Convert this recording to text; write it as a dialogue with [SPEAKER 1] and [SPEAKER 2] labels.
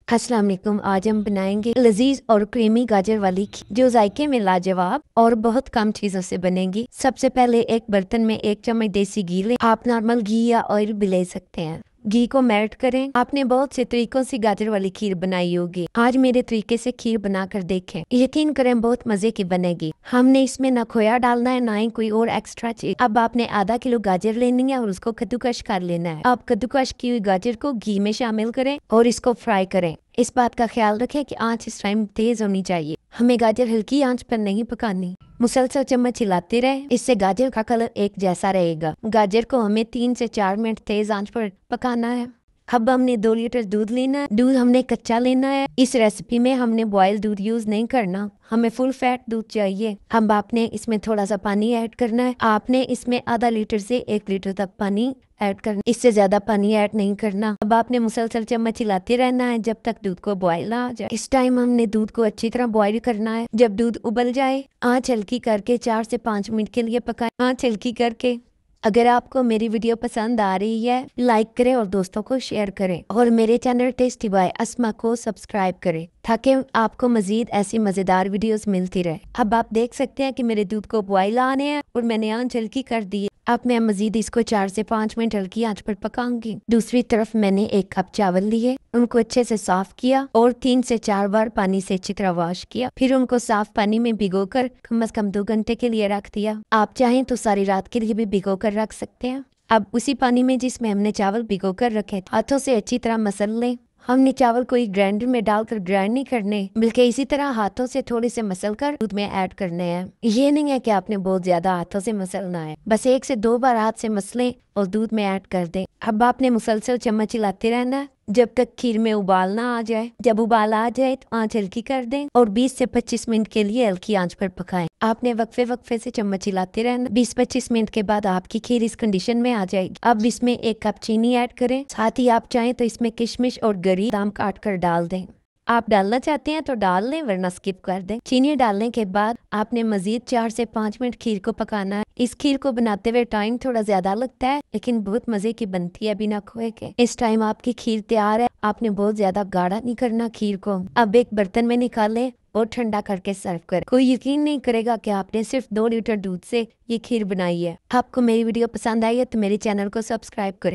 [SPEAKER 1] अस्सलाम वालेकुम। आज हम बनाएंगे लजीज और क्रीमी गाजर वाली खीर जो जायके में लाजवाब और बहुत कम चीजों से बनेगी। सबसे पहले एक बर्तन में 1 चम्मच देसी घी लें। आप नॉर्मल घी या ऑयल भी ले सकते हैं। घी को मेल्ट करें। आपने बहुत से तरीकों से गाजर वाली खीर बनाई होगी, आज मेरे तरीके से खीर बनाकर देखें, यकीन करें बहुत मजे की बनेगी। हमने इसमें ना खोया डालना है ना ही कोई और एक्स्ट्रा चीज। अब आपने आधा किलो गाजर लेनी है और उसको कद्दूकश कर लेना है। आप कद्दूकश की हुई गाजर को घी में शामिल करें और इसको फ्राई करें। इस बात का ख्याल रखें कि आंच इस टाइम तेज होनी चाहिए। हमें गाजर हल्की आंच पर नहीं पकानी। मुसलसल चम्मच हिलाते रहे, इससे गाजर का कलर एक जैसा रहेगा। गाजर को हमें 3 से 4 मिनट तेज आंच पर पकाना है। अब हमने 2 लीटर दूध लेना है। दूध हमने कच्चा लेना है। इस रेसिपी में हमने बॉयल दूध यूज नहीं करना, हमें फुल फैट दूध चाहिए। अब आपने इसमें थोड़ा सा पानी ऐड करना है। आपने इसमें आधा लीटर से 1 लीटर तक पानी ऐड करना, इससे ज्यादा पानी ऐड नहीं करना। अब आपने मुसलसल चम्मच हिलाते रहना है जब तक दूध को बॉयल ना आ जाए। इस टाइम हमने दूध को अच्छी तरह बॉयल करना है। जब दूध उबल जाए आंच हल्की करके 4 से 5 मिनट के लिए पकाएं। आंच हल्की करके। अगर आपको मेरी वीडियो पसंद आ रही है लाइक करें और दोस्तों को शेयर करें और मेरे चैनल टेस्टी बाय अस्मा को सब्सक्राइब करें ताकि आपको मजीद ऐसी मजेदार वीडियोस मिलती रहे। अब आप देख सकते हैं कि मेरे दूध को बॉयल आने हैं और मैंने आंच हल्की कर दी है। अब मैं मजीद इसको 4 से 5 मिनट हल्की आंच पर पकाऊंगी। दूसरी तरफ मैंने 1 कप चावल लिए, उनको अच्छे से साफ किया और 3 से 4 बार पानी से अच्छी तरह वॉश किया। फिर उनको साफ पानी में भिगोकर कम से कम 2 घंटे के लिए रख दिया। आप चाहें तो सारी रात के लिए भी भिगोकर रख सकते हैं। अब उसी पानी में जिसमें हमने चावल भिगोकर रखे हाथों से अच्छी तरह मसल लें। हमने चावल को ग्राइंडर में डालकर ग्राइंड नहीं करने, बल्कि इसी तरह हाथों से थोड़े से मसल कर दूध में ऐड करने हैं। ये नहीं है कि आपने बहुत ज्यादा हाथों से मसलना है, बस 1 से 2 बार हाथ से मसलें और दूध में ऐड कर दें। अब आपने मुसलसल चम्मच हिलाते रहना है जब तक खीर में उबाल ना आ जाए। जब उबाल आ जाए तो आंच हल्की कर दें और 20 से 25 मिनट के लिए हल्की आंच पर पकाएं। आपने वक्फे वक्फे से चम्मच हिलाते रहना। 20-25 मिनट के बाद आपकी खीर इस कंडीशन में आ जाएगी। अब इसमें 1 कप चीनी ऐड करें। साथ ही आप चाहें तो इसमें किशमिश और गरी बादाम काट कर डाल दें। आप डालना चाहते हैं तो डाल लें वरना स्किप कर दें। चीनी डालने के बाद आपने मजीद 4 से 5 मिनट खीर को पकाना है। इस खीर को बनाते हुए टाइम थोड़ा ज्यादा लगता है लेकिन बहुत मजे की बनती है बिना खोए के। इस टाइम आपकी खीर तैयार है। आपने बहुत ज्यादा गाढ़ा नहीं करना खीर को। अब एक बर्तन में निकालें और ठंडा करके सर्व करें। कोई यकीन नहीं करेगा कि आपने सिर्फ 2 लीटर दूध से ये खीर बनाई है। आपको मेरी वीडियो पसंद आई है तो मेरे चैनल को सब्सक्राइब करें।